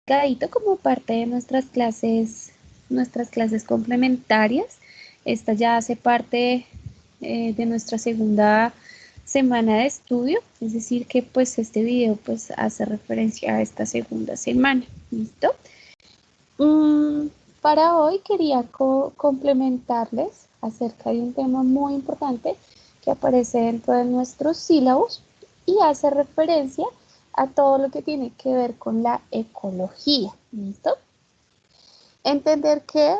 Gadito como parte de nuestras clases complementarias. Esta ya hace parte de nuestra segunda semana de estudio, es decir que pues este video pues hace referencia a esta segunda semana. ¿Listo? Mm, para hoy quería complementarles acerca de un tema muy importante que aparece dentro de nuestros sílabos y hace referencia a todo lo que tiene que ver con la ecología. ¿Listo? Entender que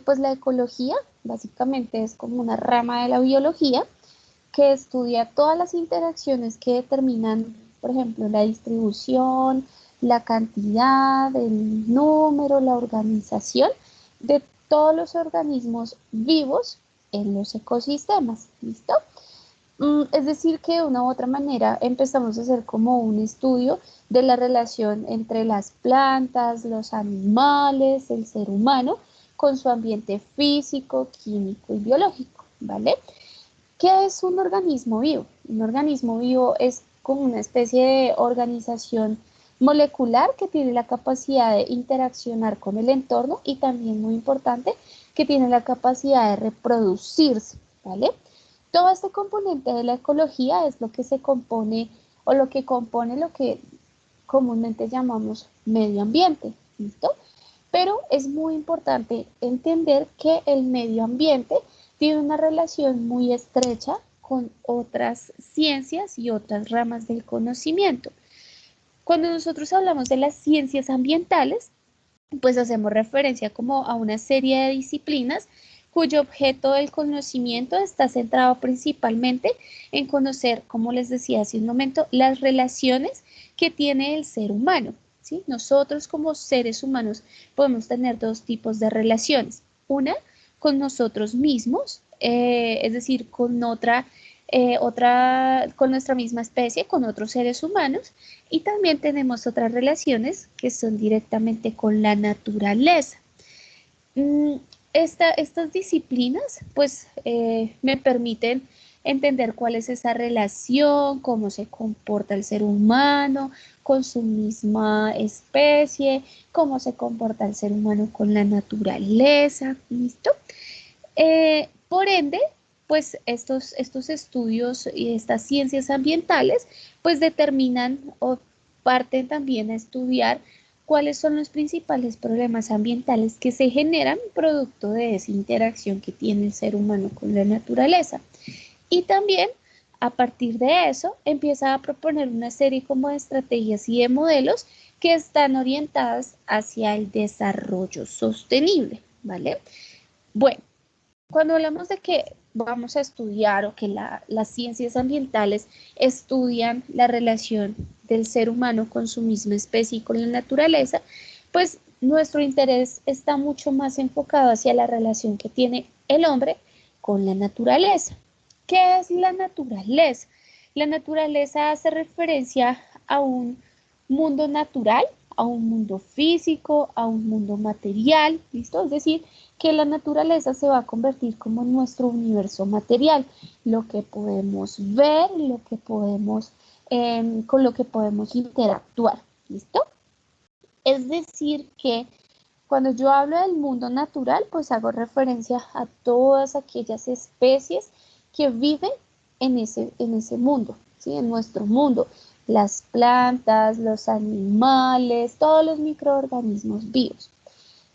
pues la ecología básicamente es como una rama de la biología que estudia todas las interacciones que determinan, por ejemplo, la distribución, la cantidad, el número, la organización de todos los organismos vivos en los ecosistemas. ¿Listo? Es decir, que de una u otra manera empezamos a hacer como un estudio de la relación entre las plantas, los animales, el ser humano, con su ambiente físico, químico y biológico, ¿vale? ¿Qué es un organismo vivo? Un organismo vivo es como una especie de organización molecular que tiene la capacidad de interaccionar con el entorno y también muy importante que tiene la capacidad de reproducirse, ¿vale? Todo este componente de la ecología es lo que se compone o lo que compone lo que comúnmente llamamos medio ambiente, ¿listo? Pero es muy importante entender que el medio ambiente tiene una relación muy estrecha con otras ciencias y otras ramas del conocimiento. Cuando nosotros hablamos de las ciencias ambientales, pues hacemos referencia como a una serie de disciplinas cuyo objeto del conocimiento está centrado principalmente en conocer, como les decía hace un momento, las relaciones que tiene el ser humano. ¿Sí? Nosotros como seres humanos podemos tener dos tipos de relaciones. Una con nosotros mismos, es decir, con nuestra misma especie, con otros seres humanos, y también tenemos otras relaciones que son directamente con la naturaleza. Mm, estas disciplinas pues me permiten entender cuál es esa relación, cómo se comporta el ser humano con su misma especie, cómo se comporta el ser humano con la naturaleza, ¿listo? Por ende, pues estos estudios y estas ciencias ambientales, pues determinan o parten también a estudiar cuáles son los principales problemas ambientales que se generan producto de esa interacción que tiene el ser humano con la naturaleza. Y también, a partir de eso, empieza a proponer una serie como de estrategias y de modelos que están orientadas hacia el desarrollo sostenible, ¿vale? Bueno, cuando hablamos de que vamos a estudiar o que las ciencias ambientales estudian la relación del ser humano con su misma especie y con la naturaleza, pues nuestro interés está mucho más enfocado hacia la relación que tiene el hombre con la naturaleza. ¿Qué es la naturaleza? La naturaleza hace referencia a un mundo natural, a un mundo físico, a un mundo material, ¿listo? Es decir, que la naturaleza se va a convertir como en nuestro universo material, lo que podemos ver, con lo que podemos interactuar, ¿listo? Es decir que cuando yo hablo del mundo natural, pues hago referencia a todas aquellas especies que viven en ese mundo, ¿sí? En nuestro mundo, las plantas, los animales, todos los microorganismos vivos.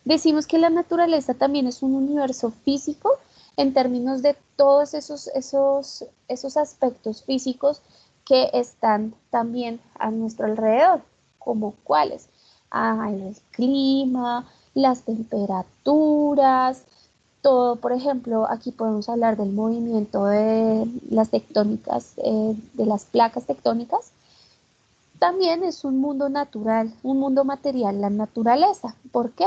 Decimos que la naturaleza también es un universo físico en términos de todos esos aspectos físicos que están también a nuestro alrededor, como cuáles. El clima, las temperaturas, todo, por ejemplo, aquí podemos hablar del movimiento de las tectónicas, de las placas tectónicas, también es un mundo natural, un mundo material, la naturaleza. ¿Por qué?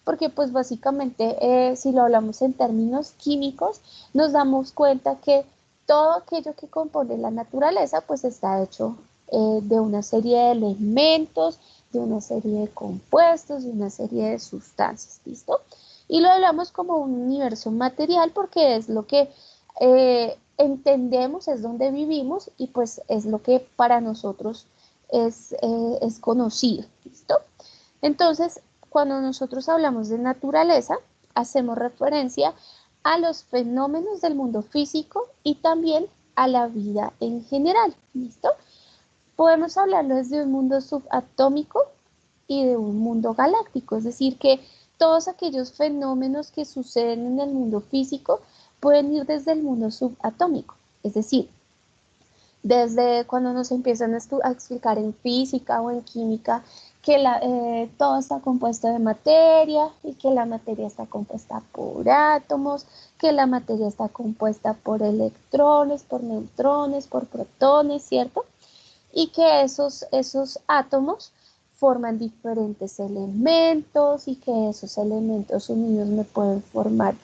Porque pues básicamente si lo hablamos en términos químicos, nos damos cuenta que todo aquello que compone la naturaleza pues está hecho de una serie de elementos, de una serie de compuestos, de una serie de sustancias, ¿listo? Y lo hablamos como un universo material porque es lo que entendemos, es donde vivimos y pues es lo que para nosotros es conocido, ¿listo? Entonces, cuando nosotros hablamos de naturaleza, hacemos referencia a los fenómenos del mundo físico y también a la vida en general, ¿listo? Podemos hablarlo desde un mundo subatómico y de un mundo galáctico, es decir, que todos aquellos fenómenos que suceden en el mundo físico pueden ir desde el mundo subatómico, es decir, desde cuando nos empiezan a explicar en física o en química que todo está compuesto de materia y que la materia está compuesta por átomos, que la materia está compuesta por electrones, por neutrones, por protones, ¿cierto? Y que esos átomos forman diferentes elementos y que esos elementos unidos me pueden formar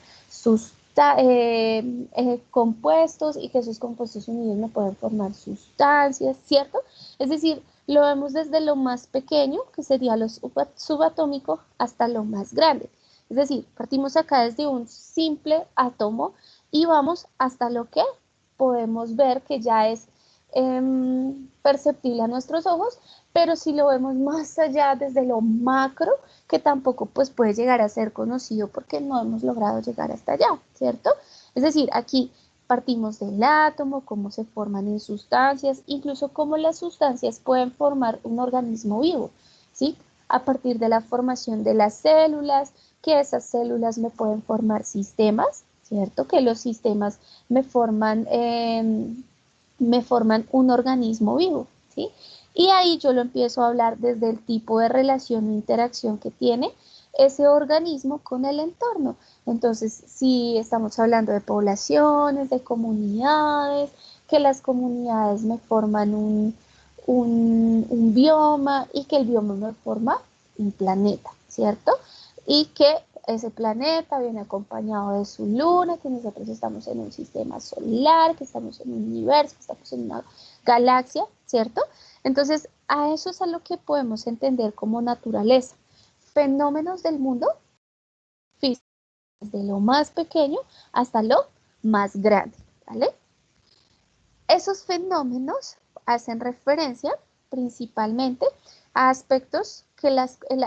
compuestos y que esos compuestos unidos me pueden formar sustancias, ¿cierto? Es decir, lo vemos desde lo más pequeño, que sería lo subatómico, hasta lo más grande. Es decir, partimos acá desde un simple átomo y vamos hasta lo que podemos ver que ya es perceptible a nuestros ojos, pero si lo vemos más allá desde lo macro, que tampoco pues puede llegar a ser conocido porque no hemos logrado llegar hasta allá, ¿cierto? Es decir, aquí partimos del átomo, cómo se forman en sustancias, incluso cómo las sustancias pueden formar un organismo vivo, ¿sí? A partir de la formación de las células, que esas células me pueden formar sistemas, ¿cierto? Que los sistemas me forman un organismo vivo, ¿sí? Y ahí yo lo empiezo a hablar desde el tipo de relación o interacción que tiene ese organismo con el entorno. Entonces, si estamos hablando de poblaciones, de comunidades, que las comunidades me forman un bioma y que el bioma me forma un planeta, ¿cierto? Y que ese planeta viene acompañado de su luna, que nosotros estamos en un sistema solar, que estamos en un universo, que estamos en una galaxia, ¿cierto? Entonces, a eso es a lo que podemos entender como naturaleza. Fenómenos del mundo físico, desde lo más pequeño hasta lo más grande, ¿vale? Esos fenómenos hacen referencia principalmente a aspectos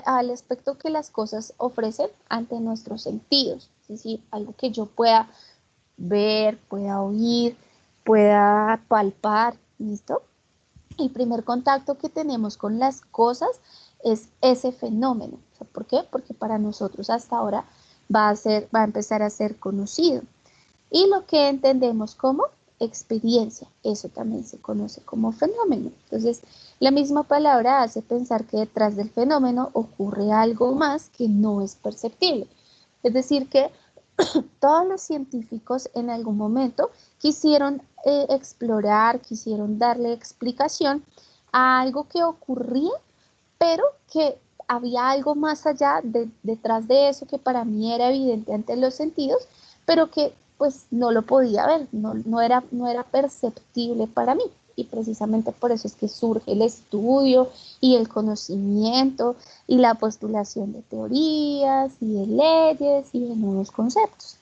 al aspecto que las cosas ofrecen ante nuestros sentidos, es decir, algo que yo pueda ver, pueda oír, pueda palpar, ¿listo? El primer contacto que tenemos con las cosas es ese fenómeno. ¿Por qué? Porque para nosotros hasta ahora va a empezar a ser conocido. Y lo que entendemos como experiencia, eso también se conoce como fenómeno. Entonces, la misma palabra hace pensar que detrás del fenómeno ocurre algo más que no es perceptible. Es decir, que todos los científicos en algún momento quisieron explorar, quisieron darle explicación a algo que ocurría, pero que había algo más allá detrás de eso que para mí era evidente ante los sentidos, pero que pues no lo podía ver, no era perceptible para mí. Y precisamente por eso es que surge el estudio y el conocimiento y la postulación de teorías y de leyes y de nuevos conceptos.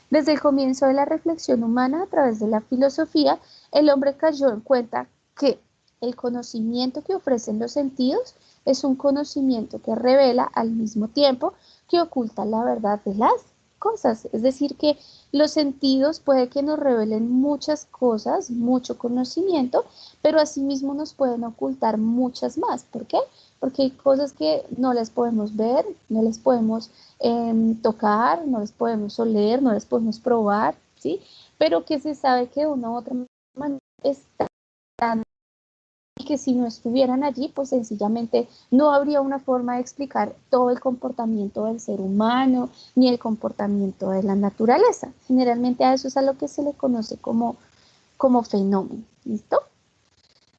Desde el comienzo de la reflexión humana a través de la filosofía, el hombre cayó en cuenta que el conocimiento que ofrecen los sentidos es un conocimiento que revela al mismo tiempo que oculta la verdad de las cosas. Es decir, que los sentidos puede que nos revelen muchas cosas, mucho conocimiento, pero asimismo nos pueden ocultar muchas más. ¿Por qué? Porque hay cosas que no las podemos ver, no las podemos tocar, no las podemos oler, no las podemos probar, ¿sí? Pero que se sabe que de una u otra manera están y que si no estuvieran allí, pues sencillamente no habría una forma de explicar todo el comportamiento del ser humano ni el comportamiento de la naturaleza. Generalmente a eso es a lo que se le conoce como fenómeno, ¿listo?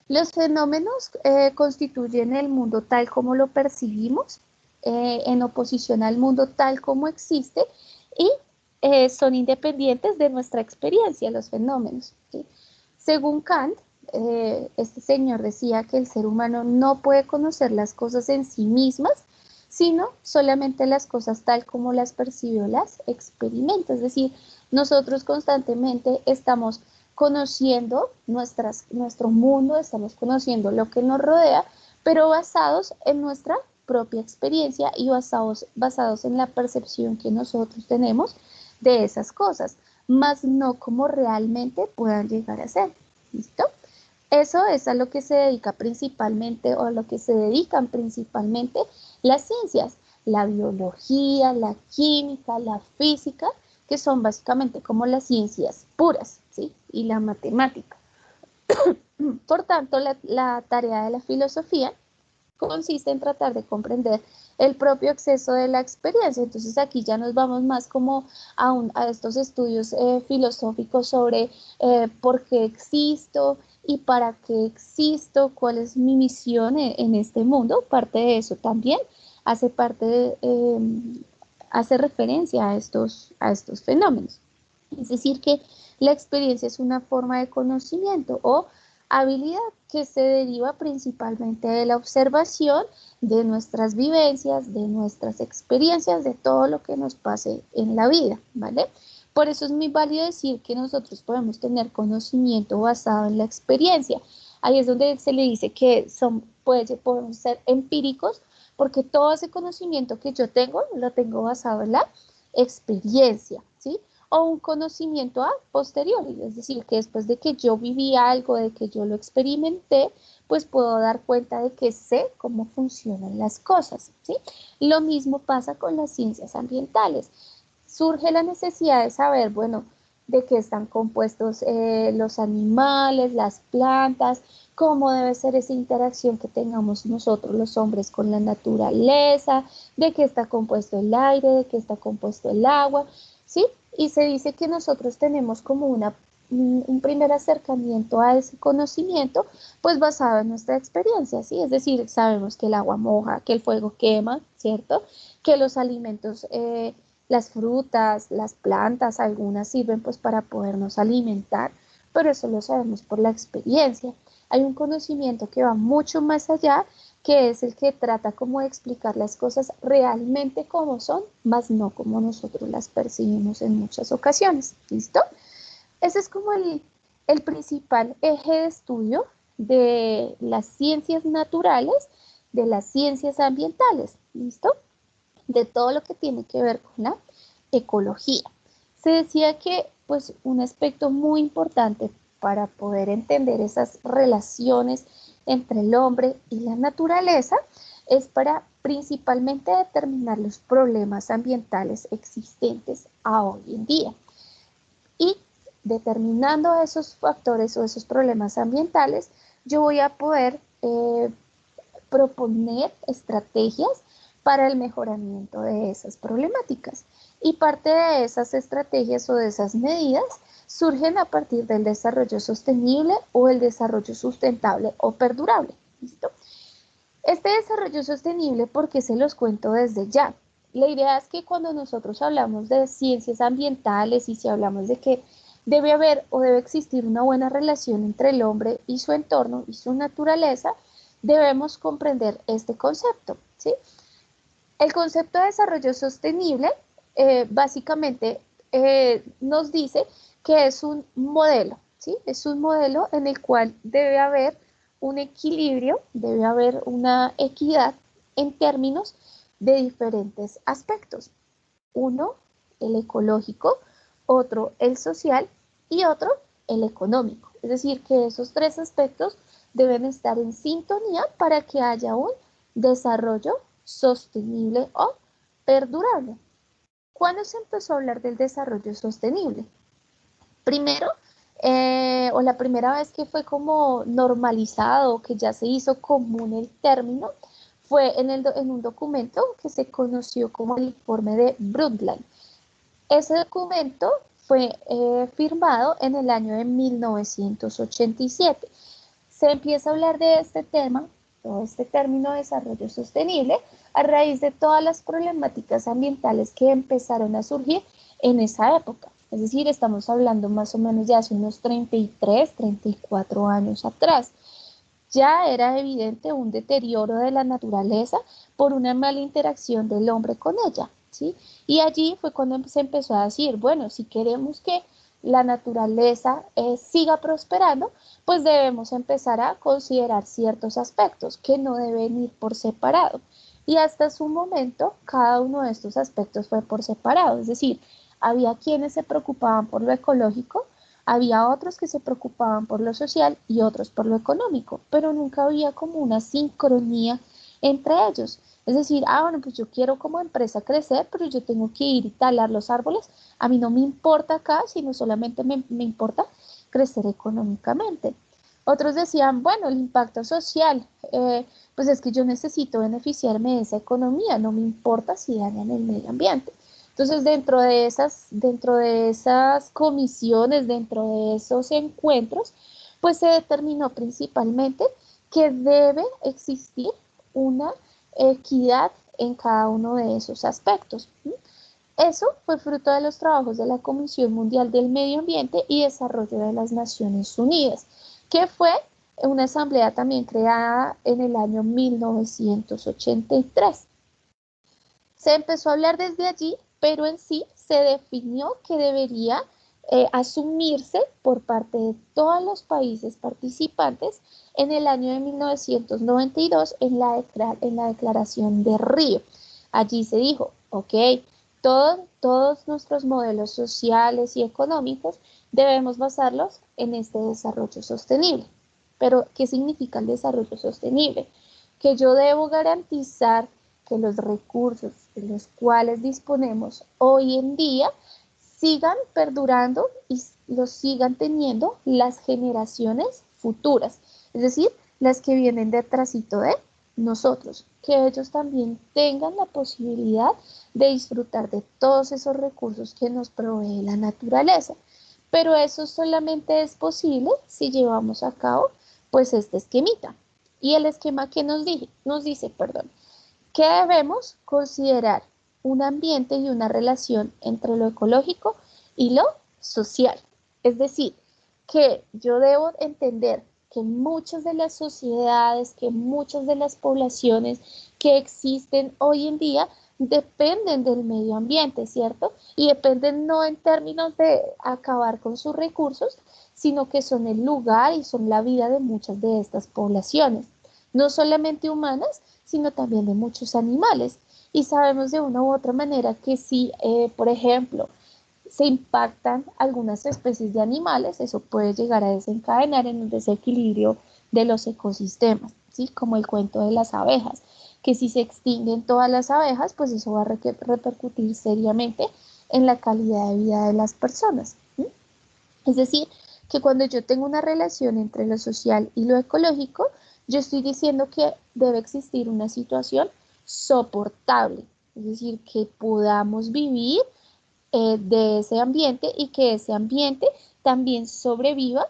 Los fenómenos constituyen el mundo tal como lo percibimos, en oposición al mundo tal como existe, y son independientes de nuestra experiencia, los fenómenos, ¿sí? Según Kant, este señor decía que el ser humano no puede conocer las cosas en sí mismas, sino solamente las cosas tal como las percibe o las experimenta. Es decir, nosotros constantemente estamos conociendo nuestro mundo, estamos conociendo lo que nos rodea, pero basados en nuestra propia experiencia y basados en la percepción que nosotros tenemos de esas cosas, más no como realmente puedan llegar a ser. ¿Listo? Eso es a lo que se dedica principalmente o a lo que se dedican principalmente las ciencias, la biología, la química, la física, que son básicamente como las ciencias puras, ¿sí? Y la matemática. Por tanto, la tarea de la filosofía consiste en tratar de comprender el propio exceso de la experiencia. Entonces aquí ya nos vamos más como a estos estudios filosóficos sobre por qué existo y para qué existo, cuál es mi misión en este mundo. Parte de eso también hace parte hace referencia a estos fenómenos. Es decir, que la experiencia es una forma de conocimiento o habilidad que se deriva principalmente de la observación de nuestras vivencias, de nuestras experiencias, de todo lo que nos pase en la vida, ¿vale? Por eso es muy válido decir que nosotros podemos tener conocimiento basado en la experiencia. Ahí es donde se le dice que podemos ser empíricos, porque todo ese conocimiento que yo tengo, lo tengo basado en la experiencia, ¿sí? O un conocimiento a posteriori, es decir, que después de que yo viví algo, de que yo lo experimenté, pues puedo dar cuenta de que sé cómo funcionan las cosas, ¿sí? Lo mismo pasa con las ciencias ambientales. Surge la necesidad de saber, bueno, de qué están compuestos los animales, las plantas, cómo debe ser esa interacción que tengamos nosotros los hombres con la naturaleza, de qué está compuesto el aire, de qué está compuesto el agua, ¿sí? Y se dice que nosotros tenemos como un primer acercamiento a ese conocimiento, pues basado en nuestra experiencia, ¿sí? Es decir, sabemos que el agua moja, que el fuego quema, ¿cierto? Que los alimentos, las frutas, las plantas, algunas sirven pues para podernos alimentar, pero eso lo sabemos por la experiencia. Hay un conocimiento que va mucho más allá, que es el que trata como de explicar las cosas realmente como son, más no como nosotros las percibimos en muchas ocasiones. ¿Listo? Ese es como el principal eje de estudio de las ciencias naturales, de las ciencias ambientales. ¿Listo? De todo lo que tiene que ver con la ecología. Se decía que pues un aspecto muy importante para poder entender esas relaciones entre el hombre y la naturaleza es para principalmente determinar los problemas ambientales existentes a hoy en día. Y determinando esos factores o esos problemas ambientales, yo voy a poder proponer estrategias para el mejoramiento de esas problemáticas. Y parte de esas estrategias o de esas medidas surgen a partir del desarrollo sostenible o el desarrollo sustentable o perdurable. ¿Listo? Este desarrollo sostenible, ¿por qué se los cuento desde ya? La idea es que cuando nosotros hablamos de ciencias ambientales y si hablamos de que debe haber o debe existir una buena relación entre el hombre y su entorno y su naturaleza, debemos comprender este concepto, ¿sí? El concepto de desarrollo sostenible básicamente nos dice que es un modelo, ¿sí? Es un modelo en el cual debe haber un equilibrio, debe haber una equidad en términos de diferentes aspectos. Uno, el ecológico, otro, el social y otro, el económico. Es decir, que esos tres aspectos deben estar en sintonía para que haya un desarrollo sostenible o perdurable. ¿Cuándo se empezó a hablar del desarrollo sostenible? Primero, o la primera vez que fue como normalizado, que ya se hizo común el término, fue en un documento que se conoció como el informe de Brundtland. Ese documento fue firmado en el año de 1987. Se empieza a hablar de este tema, todo este término de desarrollo sostenible, a raíz de todas las problemáticas ambientales que empezaron a surgir en esa época. Es decir, estamos hablando más o menos de hace unos 33, 34 años atrás. Ya era evidente un deterioro de la naturaleza por una mala interacción del hombre con ella, ¿sí? Y allí fue cuando se empezó a decir, bueno, si queremos que la naturaleza siga prosperando, pues debemos empezar a considerar ciertos aspectos que no deben ir por separado. Y hasta su momento, cada uno de estos aspectos fue por separado, es decir, había quienes se preocupaban por lo ecológico, había otros que se preocupaban por lo social y otros por lo económico, pero nunca había como una sincronía entre ellos. Es decir, bueno, pues yo quiero como empresa crecer, pero yo tengo que ir y talar los árboles. A mí no me importa acá, sino solamente me importa crecer económicamente. Otros decían, bueno, el impacto social, pues es que yo necesito beneficiarme de esa economía, no me importa si dañan el medio ambiente. Entonces, dentro de esas comisiones, dentro de esos encuentros, pues se determinó principalmente que debe existir una equidad en cada uno de esos aspectos. Eso fue fruto de los trabajos de la Comisión Mundial del Medio Ambiente y Desarrollo de las Naciones Unidas, que fue una asamblea también creada en el año 1983. Se empezó a hablar desde allí, pero en sí se definió que debería asumirse por parte de todos los países participantes en el año de 1992 en la Declaración de Río. Allí se dijo, ok, todos nuestros modelos sociales y económicos debemos basarlos en este desarrollo sostenible. Pero, ¿qué significa el desarrollo sostenible? Que yo debo garantizar que los recursos de los cuales disponemos hoy en día sigan perdurando y los sigan teniendo las generaciones futuras, es decir, las que vienen detrásito de nosotros, que ellos también tengan la posibilidad de disfrutar de todos esos recursos que nos provee la naturaleza. Pero eso solamente es posible si llevamos a cabo pues este esquemita. Y el esquema que nos dice, perdón, que debemos considerar un ambiente y una relación entre lo ecológico y lo social. Es decir, que yo debo entender que muchas de las sociedades, que muchas de las poblaciones que existen hoy en día dependen del medio ambiente, ¿cierto? Y dependen no en términos de acabar con sus recursos, sino que son el lugar y son la vida de muchas de estas poblaciones, no solamente humanas, sino también de muchos animales. Y sabemos de una u otra manera que si, por ejemplo, se impactan algunas especies de animales, eso puede llegar a desencadenar en un desequilibrio de los ecosistemas, ¿sí? Como el cuento de las abejas, que si se extinguen todas las abejas, pues eso va a repercutir seriamente en la calidad de vida de las personas. ¿Sí? Es decir, que cuando yo tengo una relación entre lo social y lo ecológico, yo estoy diciendo que debe existir una situación soportable, es decir, que podamos vivir de ese ambiente y que ese ambiente también sobreviva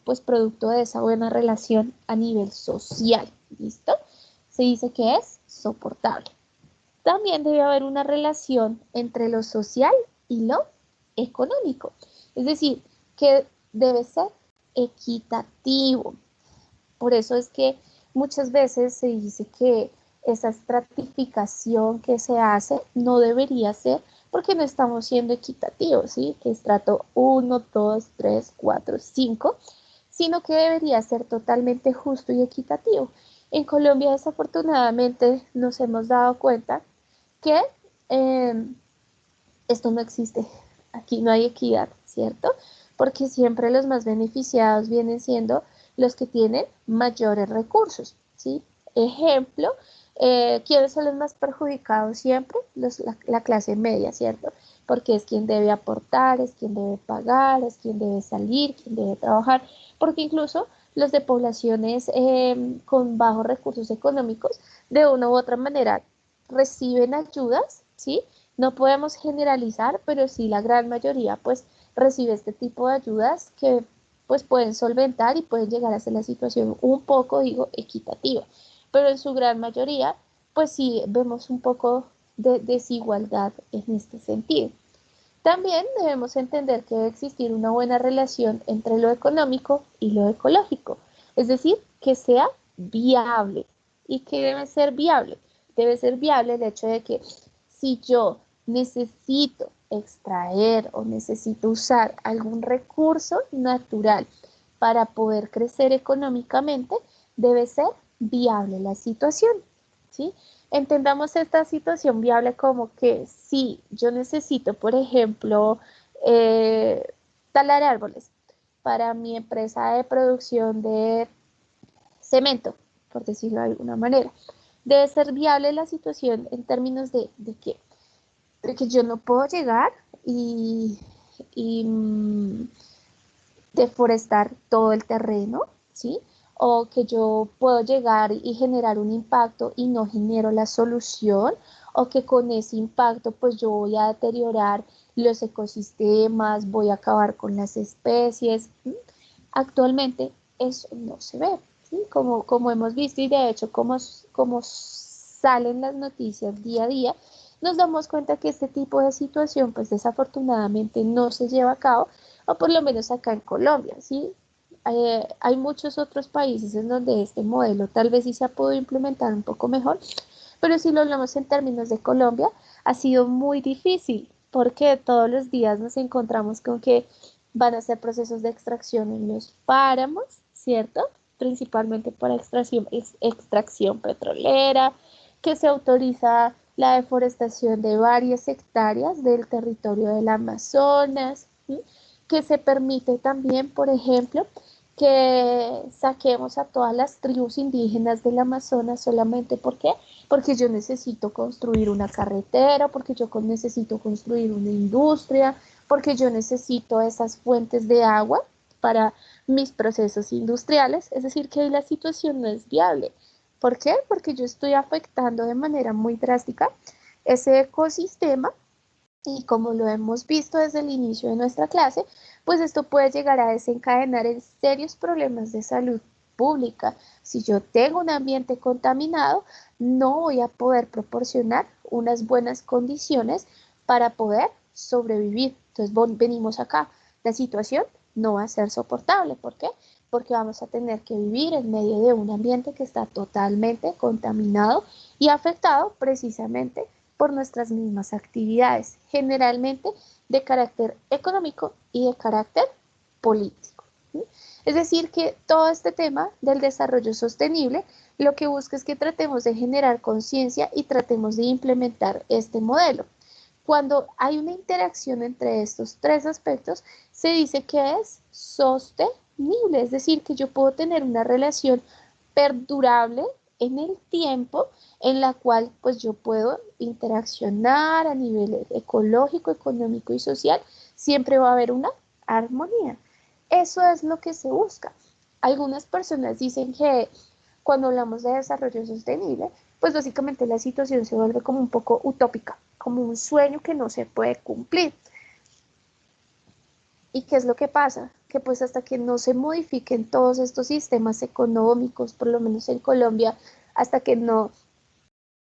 pues producto de esa buena relación a nivel social. ¿Listo? Se dice que es soportable. También debe haber una relación entre lo social y lo económico. Es decir, que debe ser equitativo. Por eso es que muchas veces se dice que esa estratificación que se hace no debería ser porque no estamos siendo equitativos, ¿sí? Que estrato 1, 2, 3, 4, 5, sino que debería ser totalmente justo y equitativo. En Colombia, desafortunadamente, nos hemos dado cuenta que eh, esto no existe. Aquí no hay equidad, ¿cierto? Porque siempre los más beneficiados vienen siendo los que tienen mayores recursos, ¿sí? Ejemplo, ¿quiénes son los más perjudicados siempre? La clase media, ¿cierto? Porque es quien debe aportar, es quien debe pagar, es quien debe salir, quien debe trabajar, porque incluso los de poblaciones con bajos recursos económicos, de una u otra manera, reciben ayudas, ¿sí? No podemos generalizar, pero sí la gran mayoría pues recibe este tipo de ayudas que pues pueden solventar y pueden llegar a hacer la situación un poco, digo, equitativa. Pero en su gran mayoría pues sí vemos un poco de desigualdad en este sentido. También debemos entender que debe existir una buena relación entre lo económico y lo ecológico, es decir, que sea viable. ¿Y qué debe ser viable? Debe ser viable el hecho de que si yo necesito extraer o necesito usar algún recurso natural para poder crecer económicamente, debe ser viable la situación, ¿sí? Entendamos esta situación viable como que si yo necesito, por ejemplo, talar árboles para mi empresa de producción de cemento, por decirlo de alguna manera. Debe ser viable la situación en términos de que yo no puedo llegar y deforestar todo el terreno, ¿sí? O que yo puedo llegar y generar un impacto y no genero la solución, o que con ese impacto pues yo voy a deteriorar los ecosistemas, voy a acabar con las especies. Actualmente eso no se ve, ¿sí? Como hemos visto y de hecho como salen las noticias día a día, nos damos cuenta que este tipo de situación pues desafortunadamente no se lleva a cabo, o por lo menos acá en Colombia, ¿sí? Hay muchos otros países en donde este modelo tal vez sí se ha podido implementar un poco mejor, pero si lo hablamos en términos de Colombia, ha sido muy difícil porque todos los días nos encontramos con que van a hacer procesos de extracción en los páramos, ¿cierto? Principalmente para extracción petrolera, que se autoriza la deforestación de varias hectáreas del territorio del Amazonas, ¿sí? Que se permite también, por ejemplo, que saquemos a todas las tribus indígenas del Amazonas solamente porque yo necesito construir una carretera, porque yo necesito construir una industria, porque yo necesito esas fuentes de agua para mis procesos industriales. Es decir, que ahí la situación no es viable. ¿Por qué? Porque yo estoy afectando de manera muy drástica ese ecosistema y como lo hemos visto desde el inicio de nuestra clase, pues esto puede llegar a desencadenar en serios problemas de salud pública. Si yo tengo un ambiente contaminado, no voy a poder proporcionar unas buenas condiciones para poder sobrevivir. Entonces venimos acá. La situación no va a ser soportable. ¿Por qué? Porque vamos a tener que vivir en medio de un ambiente que está totalmente contaminado y afectado precisamente por nuestras mismas actividades, generalmente de carácter económico y de carácter político. ¿Sí? Es decir, que todo este tema del desarrollo sostenible lo que busca es que tratemos de generar conciencia y tratemos de implementar este modelo. Cuando hay una interacción entre estos tres aspectos, se dice que es sostenible, es decir, que yo puedo tener una relación perdurable en el tiempo en la cual pues yo puedo interaccionar a nivel ecológico, económico y social, siempre va a haber una armonía. Eso es lo que se busca. Algunas personas dicen que cuando hablamos de desarrollo sostenible, pues básicamente la situación se vuelve como un poco utópica, como un sueño que no se puede cumplir. ¿Y qué es lo que pasa? Que pues hasta que no se modifiquen todos estos sistemas económicos, por lo menos en Colombia, hasta que no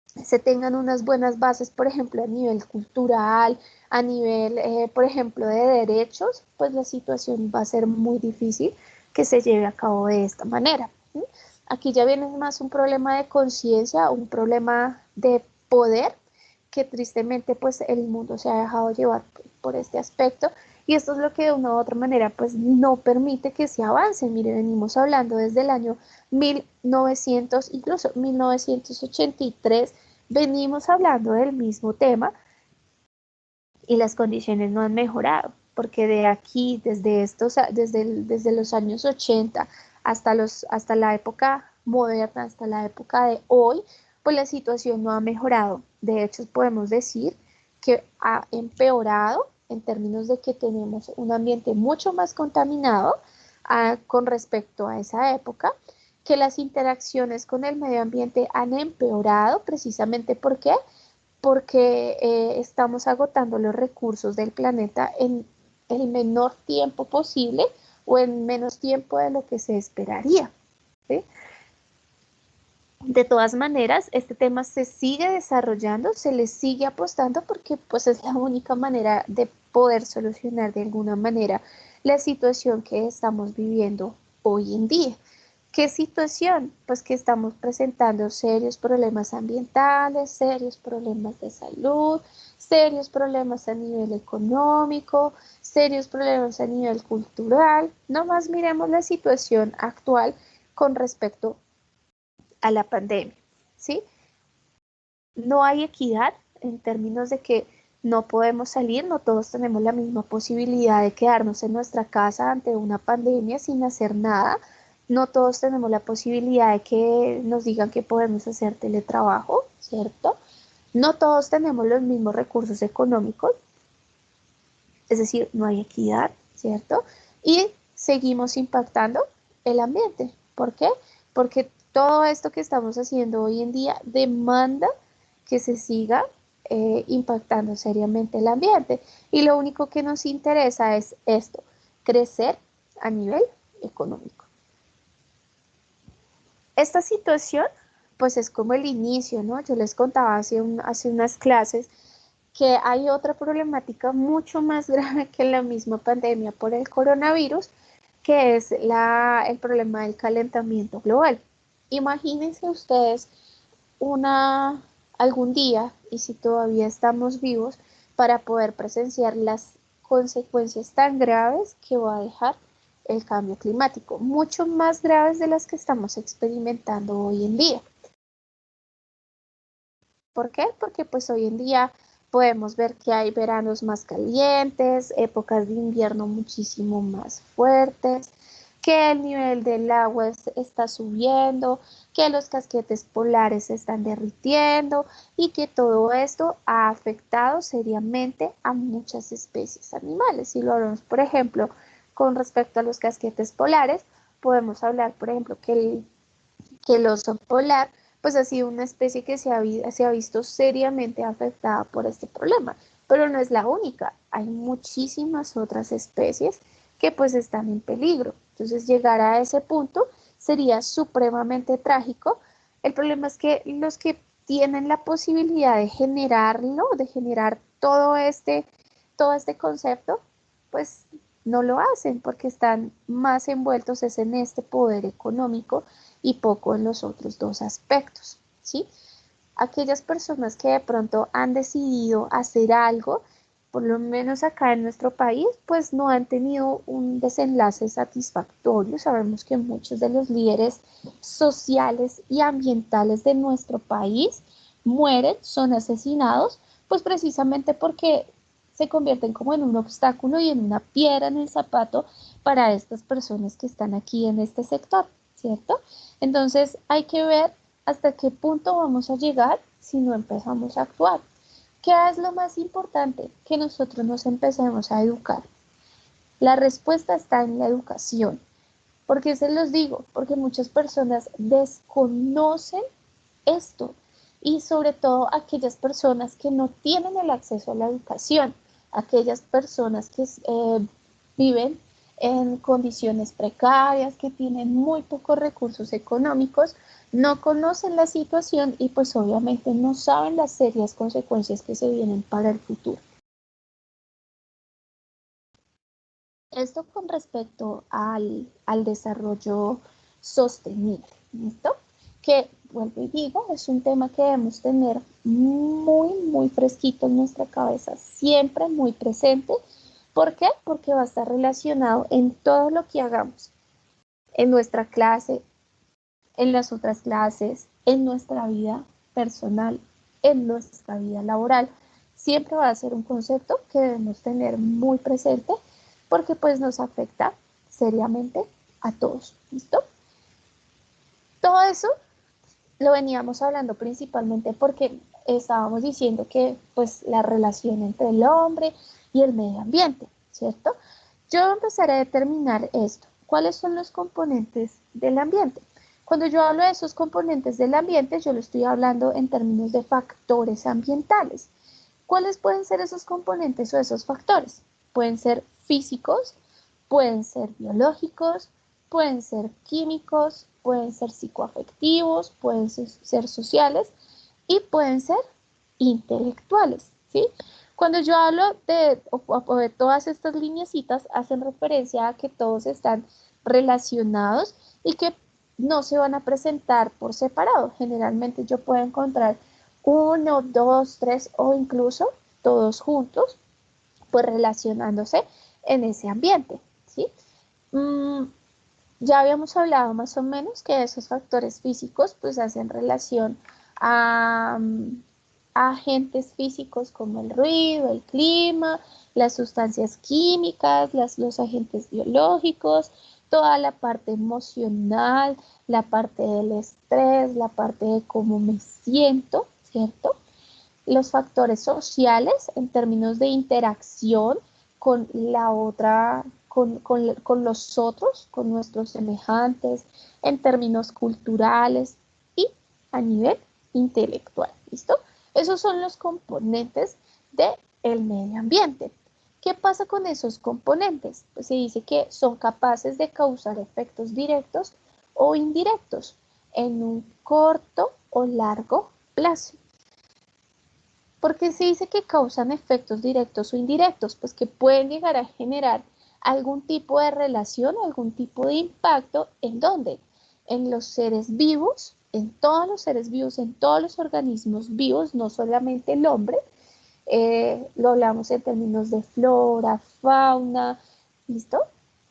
se tengan unas buenas bases, por ejemplo, a nivel cultural, a nivel, por ejemplo, de derechos, pues la situación va a ser muy difícil que se lleve a cabo de esta manera. ¿Sí? Aquí ya viene más un problema de conciencia, un problema de poder, que tristemente pues el mundo se ha dejado llevar por este aspecto y esto es lo que de una u otra manera pues no permite que se avance. Mire, venimos hablando desde el año 1900, incluso 1983, venimos hablando del mismo tema y las condiciones no han mejorado, porque de aquí, desde los años 80 hasta la época moderna, hasta la época de hoy, pues la situación no ha mejorado. De hecho, podemos decir que ha empeorado en términos de que tenemos un ambiente mucho más contaminado con respecto a esa época, que las interacciones con el medio ambiente han empeorado precisamente porque estamos agotando los recursos del planeta en el menor tiempo posible o en menos tiempo de lo que se esperaría. ¿Sí? De todas maneras, este tema se sigue desarrollando, se le sigue apostando porque pues es la única manera de poder solucionar de alguna manera la situación que estamos viviendo hoy en día. ¿Qué situación? Pues que estamos presentando serios problemas ambientales, serios problemas de salud, serios problemas a nivel económico, serios problemas a nivel cultural. No más miremos la situación actual con respecto a la pandemia, ¿sí? No hay equidad en términos de que no podemos salir, no todos tenemos la misma posibilidad de quedarnos en nuestra casa ante una pandemia sin hacer nada. No todos tenemos la posibilidad de que nos digan que podemos hacer teletrabajo, ¿cierto? No todos tenemos los mismos recursos económicos, es decir, no hay equidad, ¿cierto? Y seguimos impactando el ambiente. ¿Por qué? Porque todo esto que estamos haciendo hoy en día demanda que se siga impactando seriamente el ambiente. Y lo único que nos interesa es esto, crecer a nivel económico. Esta situación, pues es como el inicio, ¿no? Yo les contaba hace unas clases que hay otra problemática mucho más grave que la misma pandemia por el coronavirus, que es el problema del calentamiento global. Imagínense ustedes una, algún día, y si todavía estamos vivos, para poder presenciar las consecuencias tan graves que va a dejar el cambio climático, mucho más graves de las que estamos experimentando hoy en día. ¿Por qué? Porque pues hoy en día podemos ver que hay veranos más calientes, épocas de invierno muchísimo más fuertes, que el nivel del agua está subiendo, que los casquetes polares se están derritiendo y que todo esto ha afectado seriamente a muchas especies animales. Si lo hablamos, por ejemplo, con respecto a los casquetes polares, podemos hablar, por ejemplo, que el oso polar pues ha sido una especie que se ha visto seriamente afectada por este problema, pero no es la única, hay muchísimas otras especies que pues están en peligro. Entonces llegar a ese punto sería supremamente trágico. El problema es que los que tienen la posibilidad de generarlo, de generar todo este concepto, pues no lo hacen porque están más envueltos es en este poder económico y poco en los otros dos aspectos, ¿sí? Aquellas personas que de pronto han decidido hacer algo, por lo menos acá en nuestro país, pues no han tenido un desenlace satisfactorio. Sabemos que muchos de los líderes sociales y ambientales de nuestro país mueren, son asesinados, pues precisamente porque se convierten como en un obstáculo y en una piedra en el zapato para estas personas que están aquí en este sector, ¿cierto? Entonces hay que ver hasta qué punto vamos a llegar si no empezamos a actuar. ¿Qué es lo más importante? Que nosotros nos empecemos a educar. La respuesta está en la educación. ¿Por qué se los digo? Porque muchas personas desconocen esto y sobre todo aquellas personas que no tienen el acceso a la educación, aquellas personas que viven en condiciones precarias, que tienen muy pocos recursos económicos, no conocen la situación y pues obviamente no saben las serias consecuencias que se vienen para el futuro. Esto con respecto al desarrollo sostenible, ¿listo? Que, vuelvo y digo, es un tema que debemos tener muy fresquito en nuestra cabeza, siempre muy presente. ¿Por qué? Porque va a estar relacionado en todo lo que hagamos, en nuestra clase, en las otras clases, en nuestra vida personal, en nuestra vida laboral. Siempre va a ser un concepto que debemos tener muy presente porque pues nos afecta seriamente a todos. ¿Listo? Todo eso lo veníamos hablando principalmente porque estábamos diciendo que pues la relación entre el hombre y el medio ambiente, ¿cierto? Yo empezaré a determinar esto. ¿Cuáles son los componentes del ambiente? Cuando yo hablo de esos componentes del ambiente, yo lo estoy hablando en términos de factores ambientales. ¿Cuáles pueden ser esos componentes o esos factores? Pueden ser físicos, pueden ser biológicos, pueden ser químicos, pueden ser psicoafectivos, pueden ser sociales y pueden ser intelectuales, ¿sí? Cuando yo hablo de todas estas lineecitas, hacen referencia a que todos están relacionados y que no se van a presentar por separado. Generalmente yo puedo encontrar uno, dos, tres o incluso todos juntos, pues relacionándose en ese ambiente, ¿sí? Mm, ya habíamos hablado más o menos que esos factores físicos pues hacen relación a, agentes físicos como el ruido, el clima, las sustancias químicas, los agentes biológicos, toda la parte emocional, la parte del estrés, la parte de cómo me siento, ¿cierto? Los factores sociales en términos de interacción con la otra, con los otros, con nuestros semejantes, en términos culturales y a nivel intelectual, ¿listo? Esos son los componentes del medio ambiente. ¿Qué pasa con esos componentes? Pues se dice que son capaces de causar efectos directos o indirectos en un corto o largo plazo. ¿Por qué se dice que causan efectos directos o indirectos? Pues que pueden llegar a generar algún tipo de relación o algún tipo de impacto. ¿En dónde? En los seres vivos, en todos los seres vivos, en todos los organismos vivos, no solamente el hombre. Lo hablamos en términos de flora, fauna, ¿listo?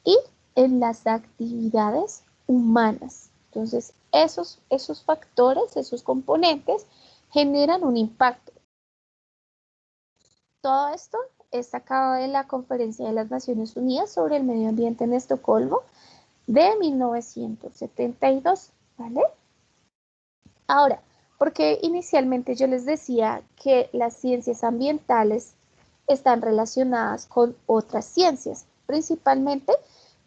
Y en las actividades humanas. Entonces, esos factores, esos componentes generan un impacto. Todo esto es sacado de la Conferencia de las Naciones Unidas sobre el Medio Ambiente en Estocolmo de 1972, ¿vale? Ahora, porque inicialmente yo les decía que las ciencias ambientales están relacionadas con otras ciencias, principalmente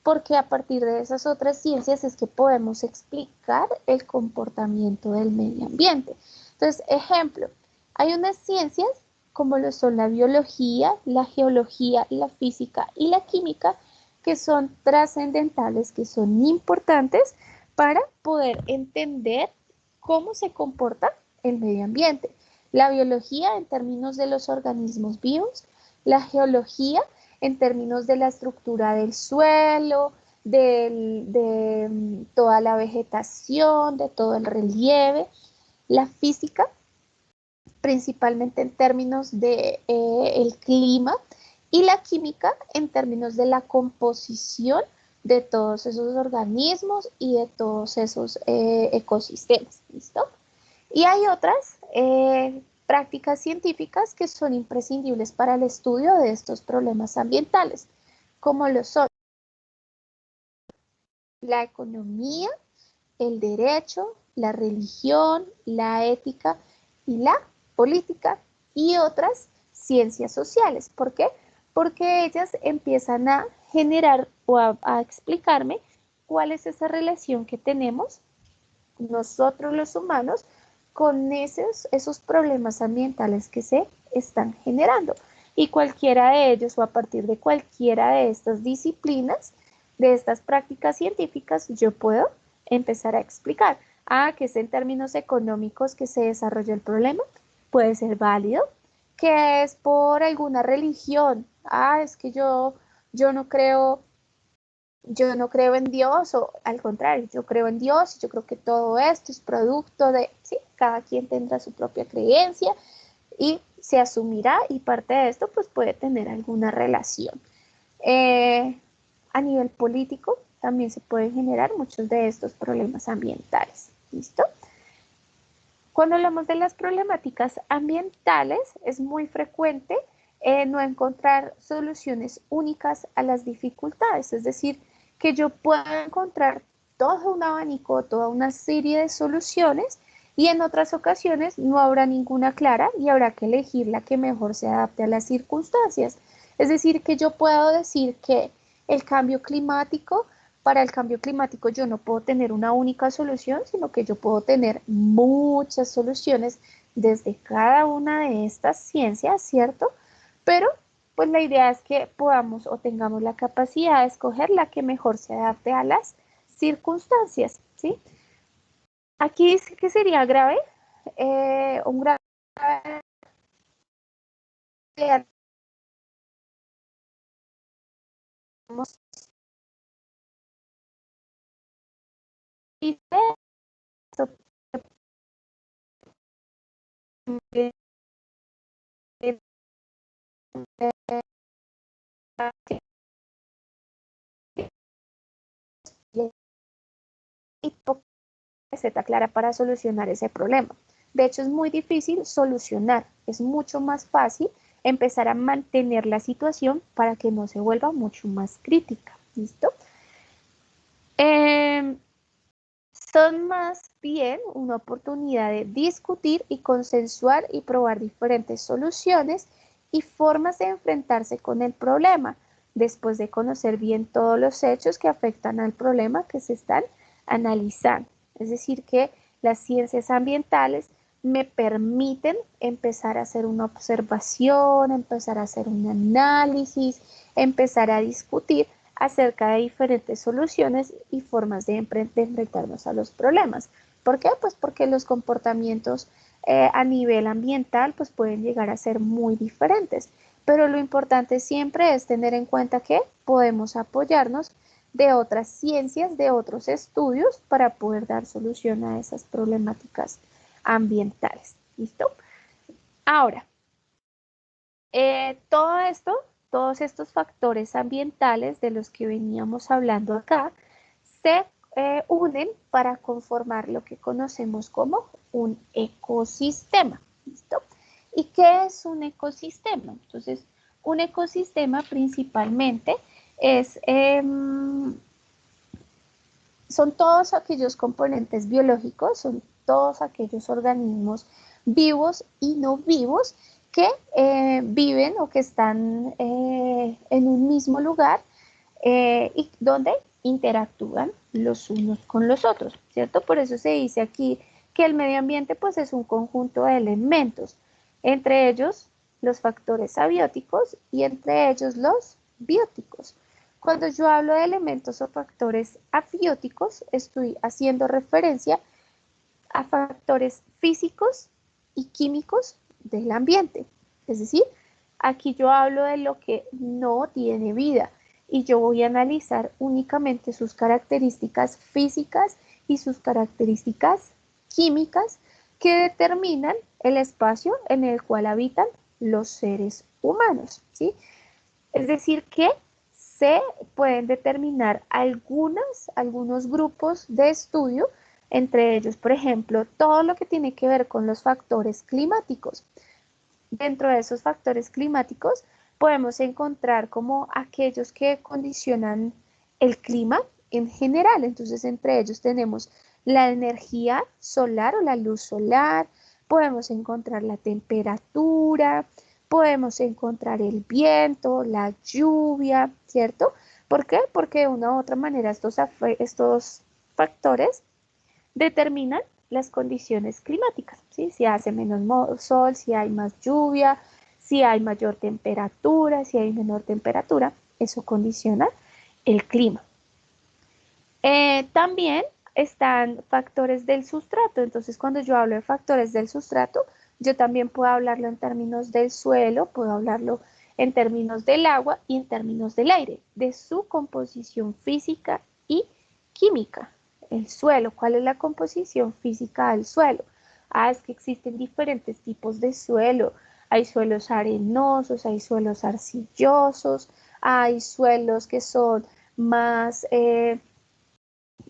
porque a partir de esas otras ciencias es que podemos explicar el comportamiento del medio ambiente. Entonces, ejemplo, hay unas ciencias como lo son la biología, la geología, la física y la química que son trascendentales, que son importantes para poder entender cómo se comporta el medio ambiente. La biología en términos de los organismos vivos, la geología en términos de la estructura del suelo, de toda la vegetación, de todo el relieve, la física principalmente en términos de el clima y la química en términos de la composición de todos esos organismos y de todos esos ecosistemas, ¿listo? Y hay otras prácticas científicas que son imprescindibles para el estudio de estos problemas ambientales, como lo son la economía, el derecho, la religión, la ética y la política y otras ciencias sociales. ¿Por qué? Porque ellas empiezan a generar o a explicarme cuál es esa relación que tenemos nosotros los humanos con esos problemas ambientales que se están generando. Y cualquiera de ellos o a partir de cualquiera de estas disciplinas, de estas prácticas científicas, yo puedo empezar a explicar. Que es en términos económicos que se desarrolla el problema, puede ser válido. Que es por alguna religión. Es que yo no creo en Dios, o al contrario, yo creo en Dios y yo creo que todo esto es producto de, sí, cada quien tendrá su propia creencia y se asumirá y parte de esto pues puede tener alguna relación. A nivel político también se pueden generar muchos de estos problemas ambientales. ¿Listo? Cuando hablamos de las problemáticas ambientales, es muy frecuente no encontrar soluciones únicas a las dificultades, es decir, que yo pueda encontrar todo un abanico, toda una serie de soluciones y en otras ocasiones no habrá ninguna clara y habrá que elegir la que mejor se adapte a las circunstancias. Es decir, que yo puedo decir que el cambio climático para el cambio climático yo no puedo tener una única solución, sino que yo puedo tener muchas soluciones desde cada una de estas ciencias, ¿cierto? Pero pues la idea es que podamos o tengamos la capacidad de escoger la que mejor se adapte a las circunstancias, ¿sí? Aquí dice que sería grave, un grave y poca receta clara para solucionar ese problema. De hecho, es muy difícil solucionar. Es mucho más fácil empezar a mantener la situación para que no se vuelva mucho más crítica. ¿Listo? Son más bien una oportunidad de discutir y consensuar y probar diferentes soluciones y formas de enfrentarse con el problema, después de conocer bien todos los hechos que afectan al problema que se están analizando. Es decir, que las ciencias ambientales me permiten empezar a hacer una observación, empezar a hacer un análisis, empezar a discutir acerca de diferentes soluciones y formas de enfrentarnos a los problemas. ¿Por qué? Pues porque los comportamientos a nivel ambiental pues pueden llegar a ser muy diferentes, pero lo importante siempre es tener en cuenta que podemos apoyarnos de otras ciencias, de otros estudios para poder dar solución a esas problemáticas ambientales. ¿Listo? Ahora, todo esto, todos estos factores ambientales de los que veníamos hablando acá, se unen para conformar lo que conocemos como un ecosistema. ¿Listo? ¿Y qué es un ecosistema? Entonces, un ecosistema principalmente es, son todos aquellos componentes biológicos, son todos aquellos organismos vivos y no vivos que viven o que están en un mismo lugar y donde interactúan los unos con los otros, ¿cierto? Por eso se dice aquí que el medio ambiente pues es un conjunto de elementos, entre ellos los factores abióticos y entre ellos los bióticos. Cuando yo hablo de elementos o factores abióticos, estoy haciendo referencia a factores físicos y químicos del ambiente. Es decir, aquí yo hablo de lo que no tiene vida y yo voy a analizar únicamente sus características físicas y sus características químicas que determinan el espacio en el cual habitan los seres humanos, ¿sí? Es decir, que se pueden determinar algunos grupos de estudio, entre ellos, por ejemplo, todo lo que tiene que ver con los factores climáticos. Dentro de esos factores climáticos podemos encontrar como aquellos que condicionan el clima en general. Entonces, entre ellos tenemos la energía solar o la luz solar, podemos encontrar la temperatura, podemos encontrar el viento, la lluvia, ¿cierto? ¿Por qué? Porque de una u otra manera estos factores determinan las condiciones climáticas, ¿sí? Si hace menos sol, si hay más lluvia, si hay mayor temperatura, si hay menor temperatura, eso condiciona el clima. También están factores del sustrato, entonces cuando yo hablo de factores del sustrato, yo también puedo hablarlo en términos del suelo, puedo hablarlo en términos del agua y en términos del aire, de su composición física y química. El suelo, ¿cuál es la composición física del suelo? Ah, es que existen diferentes tipos de suelo. Hay suelos arenosos, hay suelos arcillosos, hay suelos que son más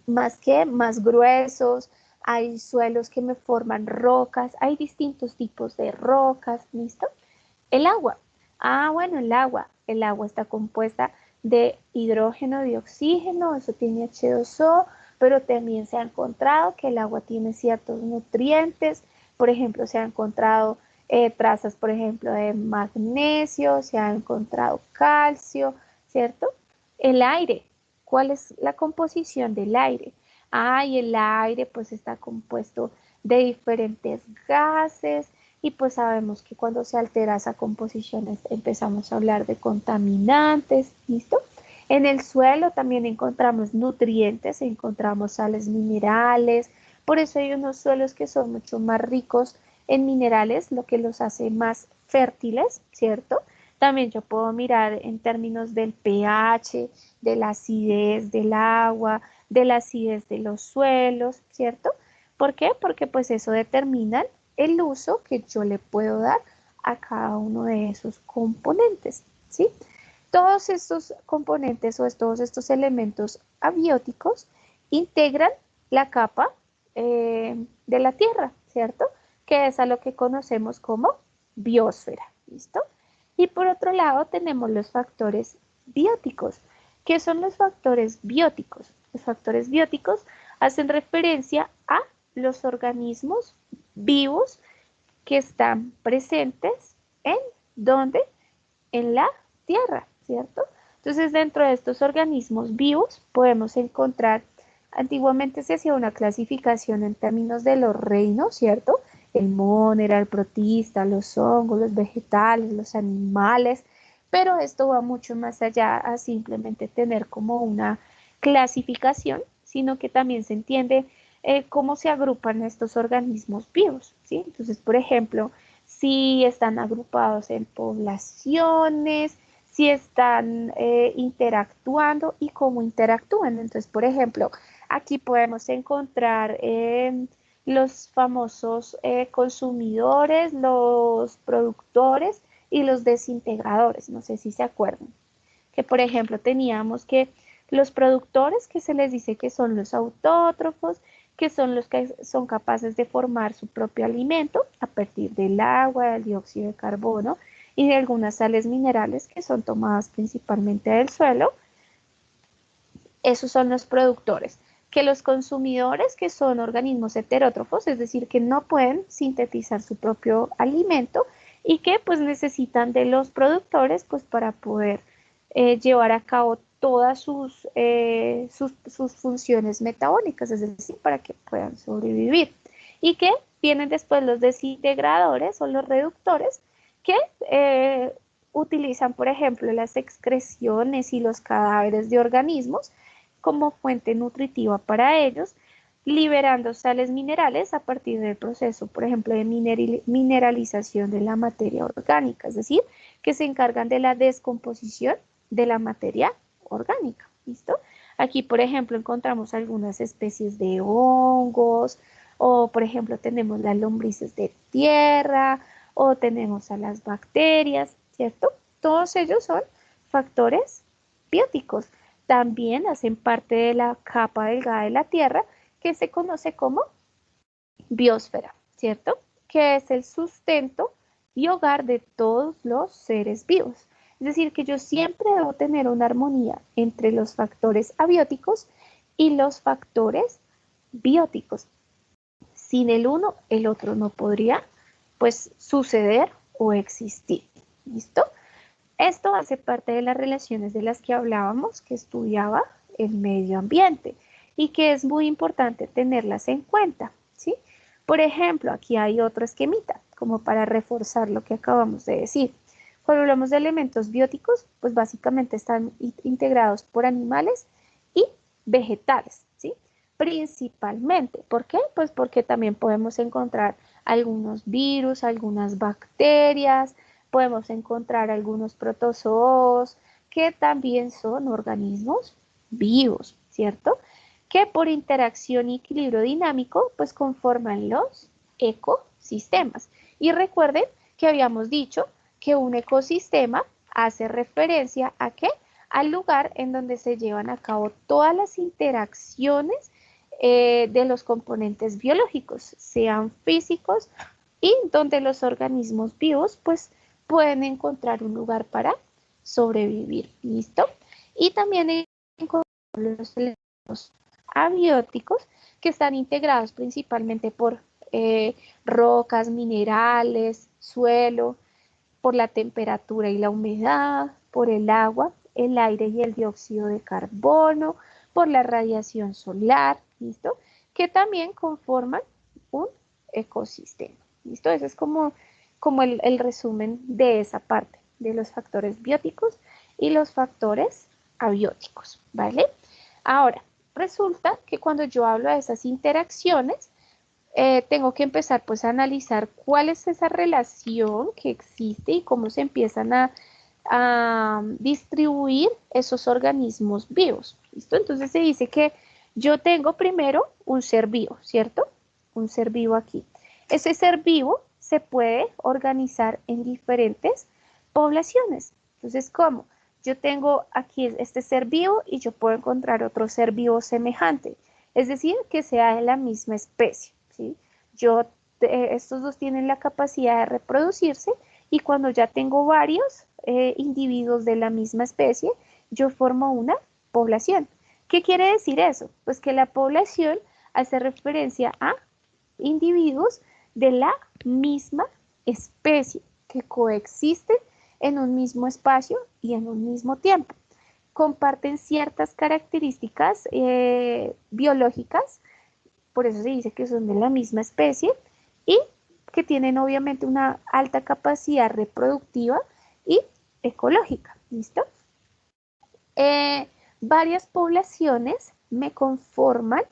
más gruesos, hay suelos que me forman rocas, hay distintos tipos de rocas, ¿listo? El agua. Ah, bueno, el agua está compuesta de hidrógeno, de oxígeno, eso tiene H2O, pero también se ha encontrado que el agua tiene ciertos nutrientes, por ejemplo, se ha encontrado trazas, por ejemplo, de magnesio, se ha encontrado calcio, ¿cierto? El aire, ¿cuál es la composición del aire? Ah, y el aire pues está compuesto de diferentes gases y pues sabemos que cuando se altera esa composición empezamos a hablar de contaminantes, ¿listo? En el suelo también encontramos nutrientes, encontramos sales minerales, por eso hay unos suelos que son mucho más ricos en minerales, lo que los hace más fértiles, ¿cierto? También yo puedo mirar en términos del pH, de la acidez del agua, de la acidez de los suelos, ¿cierto? ¿Por qué? Porque pues eso determina el uso que yo le puedo dar a cada uno de esos componentes, ¿sí? Todos estos componentes o todos estos elementos abióticos integran la capa de la Tierra, ¿cierto? que es a lo que conocemos como biosfera, ¿listo? Y por otro lado tenemos los factores bióticos. ¿Qué son los factores bióticos? Los factores bióticos hacen referencia a los organismos vivos que están presentes en ¿dónde? En la Tierra, ¿cierto? Entonces, dentro de estos organismos vivos podemos encontrar, antiguamente se hacía una clasificación en términos de los reinos, ¿cierto? El mono, el protista, los hongos, los vegetales, los animales, pero esto va mucho más allá a simplemente tener como una clasificación, sino que también se entiende cómo se agrupan estos organismos vivos, ¿sí? Entonces, por ejemplo, si están agrupados en poblaciones, si están interactuando y cómo interactúan. Entonces, por ejemplo, aquí podemos encontrar los famosos consumidores, los productores y los desintegradores. No sé si se acuerdan. Que, por ejemplo, teníamos que los productores, que se les dice que son los autótrofos, que son los que son capaces de formar su propio alimento a partir del agua, del dióxido de carbono y de algunas sales minerales que son tomadas principalmente del suelo. Esos son los productores. Que los consumidores, que son organismos heterótrofos, es decir, que no pueden sintetizar su propio alimento y que pues necesitan de los productores pues para poder llevar a cabo todas sus funciones metabólicas, es decir, para que puedan sobrevivir. Y que vienen después los desintegradores o los reductores que utilizan, por ejemplo, las excreciones y los cadáveres de organismos como fuente nutritiva para ellos, liberando sales minerales a partir del proceso, por ejemplo, de mineralización de la materia orgánica, es decir, que se encargan de la descomposición de la materia orgánica. ¿Listo? Aquí, por ejemplo, encontramos algunas especies de hongos, o por ejemplo tenemos las lombrices de tierra, o tenemos a las bacterias, ¿cierto? Todos ellos son factores bióticos. También hacen parte de la capa delgada de la Tierra, que se conoce como biosfera, ¿cierto? Que es el sustento y hogar de todos los seres vivos. Es decir, que yo siempre debo tener una armonía entre los factores abióticos y los factores bióticos. Sin el uno, el otro no podría, pues, suceder o existir. ¿Listo? Esto hace parte de las relaciones de las que hablábamos, que estudiaba el medio ambiente y que es muy importante tenerlas en cuenta, ¿sí? Por ejemplo, aquí hay otro esquemita, como para reforzar lo que acabamos de decir. Cuando hablamos de elementos bióticos, pues básicamente están integrados por animales y vegetales, ¿sí? Principalmente. ¿Por qué? Pues porque también podemos encontrar algunos virus, algunas bacterias, podemos encontrar algunos protozoos que también son organismos vivos, ¿cierto? Que por interacción y equilibrio dinámico, pues conforman los ecosistemas. Y recuerden que habíamos dicho que un ecosistema hace referencia a qué? Al lugar en donde se llevan a cabo todas las interacciones de los componentes biológicos, sean físicos, y donde los organismos vivos pues pueden encontrar un lugar para sobrevivir. ¿Listo? Y también encontramos los elementos abióticos que están integrados principalmente por rocas, minerales, suelo, por la temperatura y la humedad, por el agua, el aire y el dióxido de carbono, por la radiación solar, ¿listo? Que también conforman un ecosistema, ¿listo? Ese es como el resumen de esa parte, de los factores bióticos y los factores abióticos, ¿vale? Ahora, resulta que cuando yo hablo de esas interacciones, tengo que empezar pues a analizar cuál es esa relación que existe y cómo se empiezan a distribuir esos organismos vivos. ¿Listo? Entonces se dice que yo tengo primero un ser vivo, ¿cierto? Un ser vivo aquí. Ese ser vivo se puede organizar en diferentes poblaciones. Entonces, ¿cómo? Yo tengo aquí este ser vivo y yo puedo encontrar otro ser vivo semejante, es decir, que sea de la misma especie, ¿sí? Yo estos dos tienen la capacidad de reproducirse y cuando ya tengo varios individuos de la misma especie, yo formo una población. ¿Qué quiere decir eso? Pues que la población hace referencia a individuos de la misma especie que coexisten en un mismo espacio y en un mismo tiempo. Comparten ciertas características biológicas, por eso se dice que son de la misma especie y que tienen obviamente una alta capacidad reproductiva y ecológica. ¿Listo? Varias poblaciones me conforman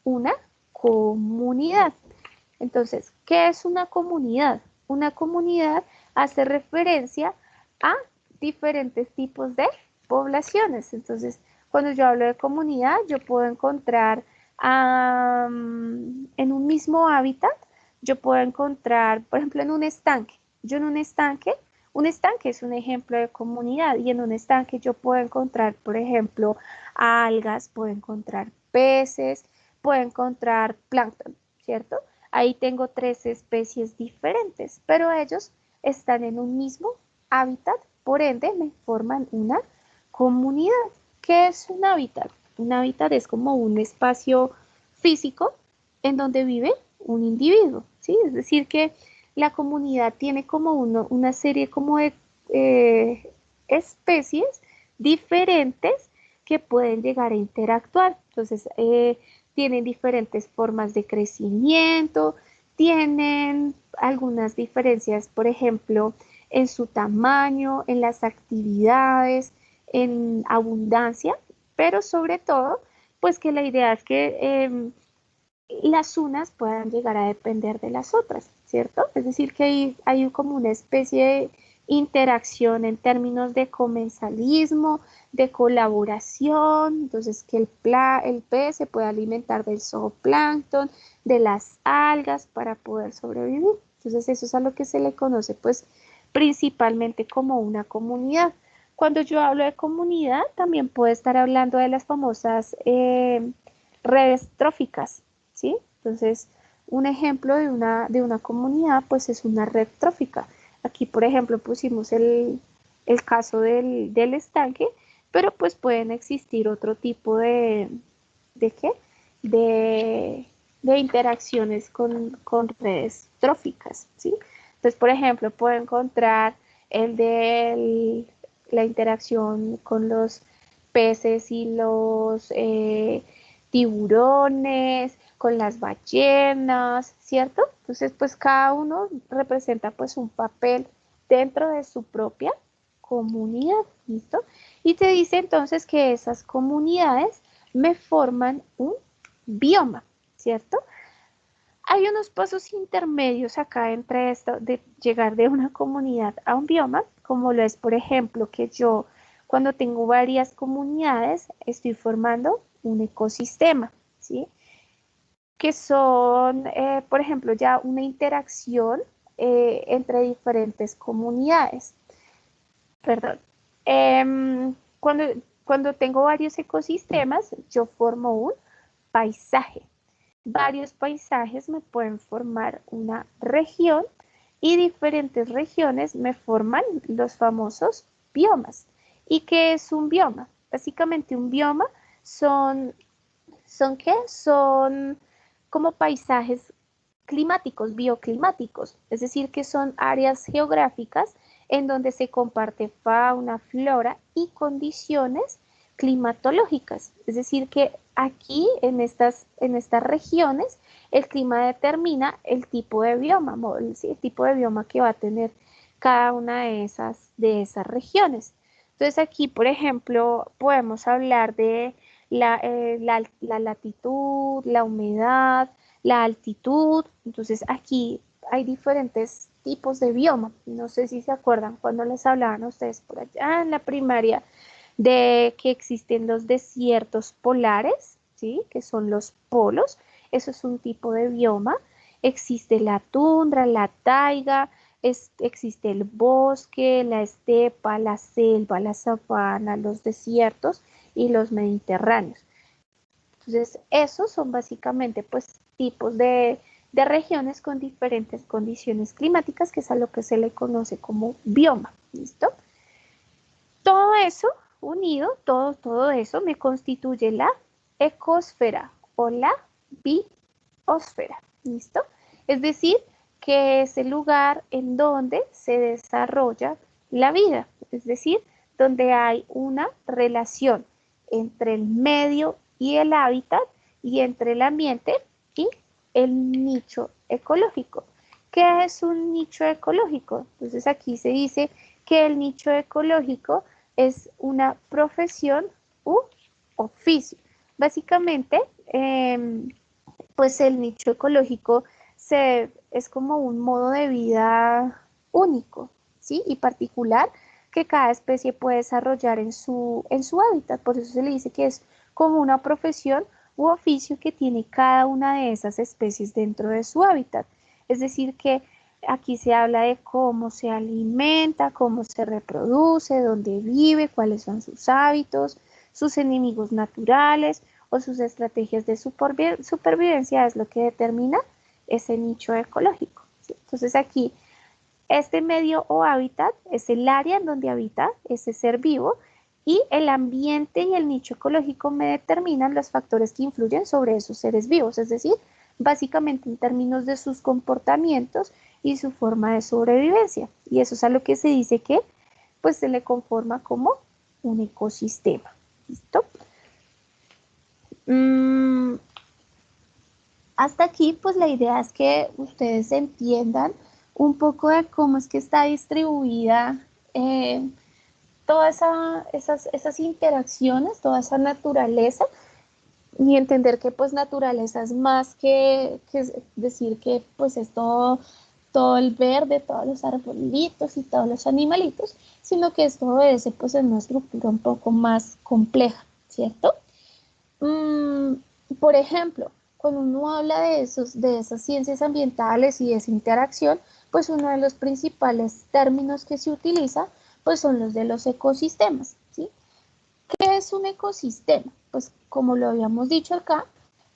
una comunidad. Entonces, ¿qué es una comunidad? Una comunidad hace referencia a diferentes tipos de poblaciones. Entonces, cuando yo hablo de comunidad, yo puedo encontrar en un mismo hábitat, yo puedo encontrar, por ejemplo, en un estanque. Yo en un estanque es un ejemplo de comunidad y en un estanque yo puedo encontrar, por ejemplo, algas, puedo encontrar peces, puedo encontrar plancton, ¿cierto? Ahí tengo 3 especies diferentes, pero ellos están en un mismo hábitat, por ende me forman una comunidad. ¿Qué es un hábitat? Un hábitat es como un espacio físico en donde vive un individuo, ¿sí? Es decir, que la comunidad tiene como una serie como de especies diferentes que pueden llegar a interactuar. Entonces, tienen diferentes formas de crecimiento, tienen algunas diferencias, por ejemplo, en su tamaño, en las actividades, en abundancia, pero sobre todo, pues que la idea es que las unas puedan llegar a depender de las otras, ¿cierto? Es decir, que hay como una especie de interacción en términos de comensalismo, de colaboración, entonces que el pez se puede alimentar del zooplancton, de las algas para poder sobrevivir. Entonces eso es a lo que se le conoce pues principalmente como una comunidad. Cuando yo hablo de comunidad, también puedo estar hablando de las famosas redes tróficas, ¿sí? Entonces, un ejemplo de una comunidad, pues es una red trófica. Aquí, por ejemplo, pusimos el caso del estanque, pero pues pueden existir otro tipo ¿de qué? De, de interacciones con redes tróficas, ¿sí? Entonces, por ejemplo, puedo encontrar el de la interacción con los peces y los tiburones, con las ballenas, ¿cierto? Entonces, pues cada uno representa pues un papel dentro de su propia comunidad, ¿listo? Y te dice entonces que esas comunidades me forman un bioma, ¿cierto? Hay unos pasos intermedios acá entre esto de llegar de una comunidad a un bioma, como lo es, por ejemplo, que yo cuando tengo varias comunidades estoy formando un ecosistema, ¿sí? Que son, por ejemplo, ya una interacción entre diferentes comunidades. Perdón. Cuando, cuando tengo varios ecosistemas, yo formo un paisaje. Varios paisajes me pueden formar una región y diferentes regiones me forman los famosos biomas. ¿Y qué es un bioma? Básicamente un bioma son ¿Son qué? Son como paisajes climáticos, bioclimáticos, es decir, que son áreas geográficas en donde se comparte fauna, flora y condiciones climatológicas. Es decir, que aquí en estas regiones el clima determina el tipo de bioma, ¿sí? El tipo de bioma que va a tener cada una de esas regiones. Entonces aquí, por ejemplo, podemos hablar de la latitud, la humedad, la altitud. Entonces aquí hay diferentes tipos de bioma. No sé si se acuerdan cuando les hablaban a ustedes por allá en la primaria de que existen los desiertos polares, ¿sí? Que son los polos. Eso es un tipo de bioma. Existe la tundra, la taiga, existe el bosque, la estepa, la selva, la sabana, los desiertos y los mediterráneos. Entonces, esos son básicamente pues tipos de regiones con diferentes condiciones climáticas, que es a lo que se le conoce como bioma. ¿Listo? Todo eso unido, todo eso me constituye la ecosfera o la biosfera. ¿Listo? Es decir, que es el lugar en donde se desarrolla la vida, es decir, donde hay una relación entre el medio y el hábitat y entre el ambiente y el nicho ecológico. ¿Qué es un nicho ecológico? Entonces aquí se dice que el nicho ecológico es una profesión u oficio. Básicamente, pues el nicho ecológico es como un modo de vida único, ¿sí? Y particular que cada especie puede desarrollar en su hábitat. Por eso se le dice que es como una profesión u oficio que tiene cada una de esas especies dentro de su hábitat. Es decir, que aquí se habla de cómo se alimenta, cómo se reproduce, dónde vive, cuáles son sus hábitos, sus enemigos naturales o sus estrategias de supervivencia es lo que determina ese nicho ecológico. ¿Sí? Entonces aquí, este medio o hábitat es el área en donde habita ese ser vivo y el ambiente y el nicho ecológico me determinan los factores que influyen sobre esos seres vivos, es decir, básicamente en términos de sus comportamientos y su forma de sobrevivencia. Y eso es a lo que se dice que pues se le conforma como un ecosistema. ¿Listo? Hasta aquí, pues la idea es que ustedes entiendan un poco de cómo es que está distribuida todas esas interacciones, toda esa naturaleza, y entender que pues naturaleza es más que decir que pues es todo el verde, todos los arbolitos y todos los animalitos, sino que esto obedece pues en una estructura un poco más compleja, ¿cierto? Mm, por ejemplo, cuando uno habla de esas ciencias ambientales y de esa interacción, pues uno de los principales términos que se utiliza, pues son los de los ecosistemas, ¿sí? ¿Qué es un ecosistema? Pues como lo habíamos dicho acá,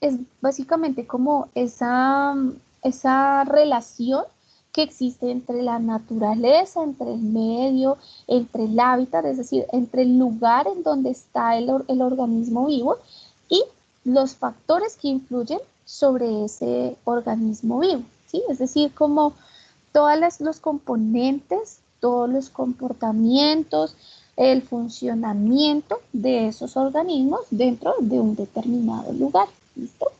es básicamente como esa relación que existe entre la naturaleza, entre el medio, entre el hábitat, es decir, entre el lugar en donde está el organismo vivo y los factores que influyen sobre ese organismo vivo, ¿sí? Es decir, como todos los componentes, todos los comportamientos, el funcionamiento de esos organismos dentro de un determinado lugar. ¿Listo?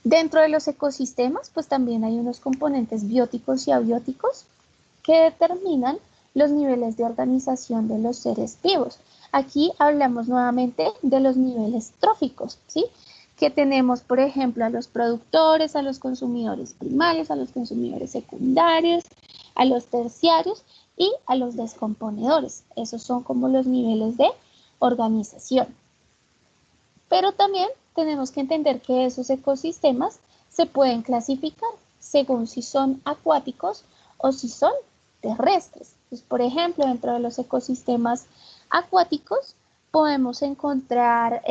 Dentro de los ecosistemas, pues también hay unos componentes bióticos y abióticos que determinan los niveles de organización de los seres vivos. Aquí hablamos nuevamente de los niveles tróficos, ¿sí? Que tenemos, por ejemplo, a los productores, a los consumidores primarios, a los consumidores secundarios, a los terciarios y a los descomponedores. Esos son como los niveles de organización. Pero también tenemos que entender que esos ecosistemas se pueden clasificar según si son acuáticos o si son terrestres. Pues, por ejemplo, dentro de los ecosistemas acuáticos podemos encontrar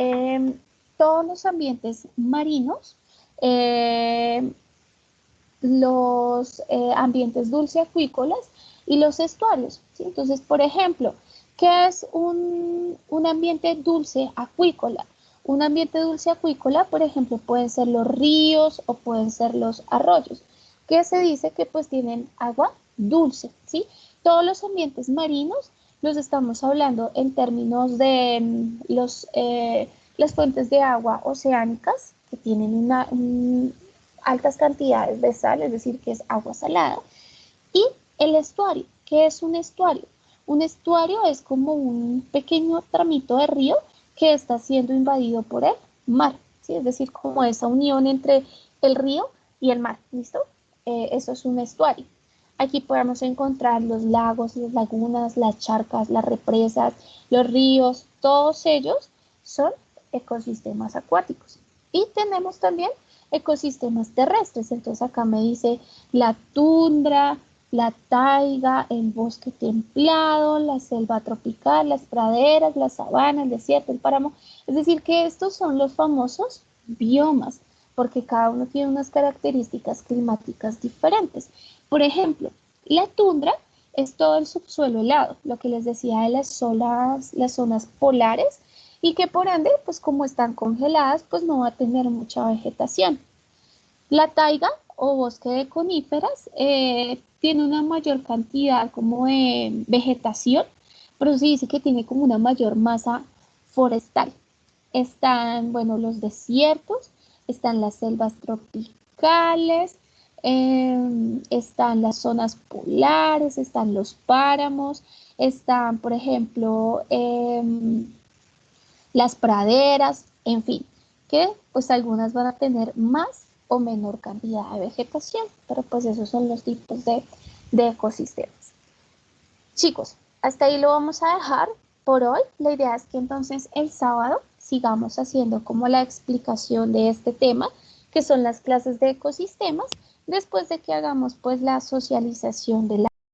todos los ambientes marinos, los ambientes dulceacuícolas y los estuarios, ¿sí? Entonces, por ejemplo, ¿qué es un ambiente dulce acuícola? Un ambiente dulce acuícola, por ejemplo, pueden ser los ríos o pueden ser los arroyos, que se dice que pues tienen agua dulce, ¿sí? Todos los ambientes marinos los estamos hablando en términos de las fuentes de agua oceánicas que tienen altas cantidades de sal, es decir, que es agua salada, y el estuario. ¿Qué es un estuario? Un estuario es como un pequeño tramito de río que está siendo invadido por el mar, ¿sí? Es decir, como esa unión entre el río y el mar, ¿listo? Eso es un estuario. Aquí podemos encontrar los lagos, las lagunas, las charcas, las represas, los ríos, todos ellos son ecosistemas acuáticos. Y tenemos también ecosistemas terrestres. Entonces acá me dice la tundra, la taiga, el bosque templado, la selva tropical, las praderas, la sabana, el desierto, el páramo. Es decir, que estos son los famosos biomas. porque cada uno tiene unas características climáticas diferentes. Por ejemplo, la tundra es todo el subsuelo helado, lo que les decía de las zonas polares, y que por ende, pues como están congeladas, pues no va a tener mucha vegetación. La taiga o bosque de coníferas tiene una mayor cantidad como de vegetación, pero se dice que tiene como una mayor masa forestal. Están, bueno, los desiertos, están las selvas tropicales, están las zonas polares, están los páramos, están, por ejemplo, las praderas, en fin, que pues algunas van a tener más o menor cantidad de vegetación, pero pues esos son los tipos de ecosistemas. Chicos, hasta ahí lo vamos a dejar por hoy. La idea es que entonces el sábado sigamos haciendo como la explicación de este tema, que son las clases de ecosistemas, después de que hagamos pues la socialización de la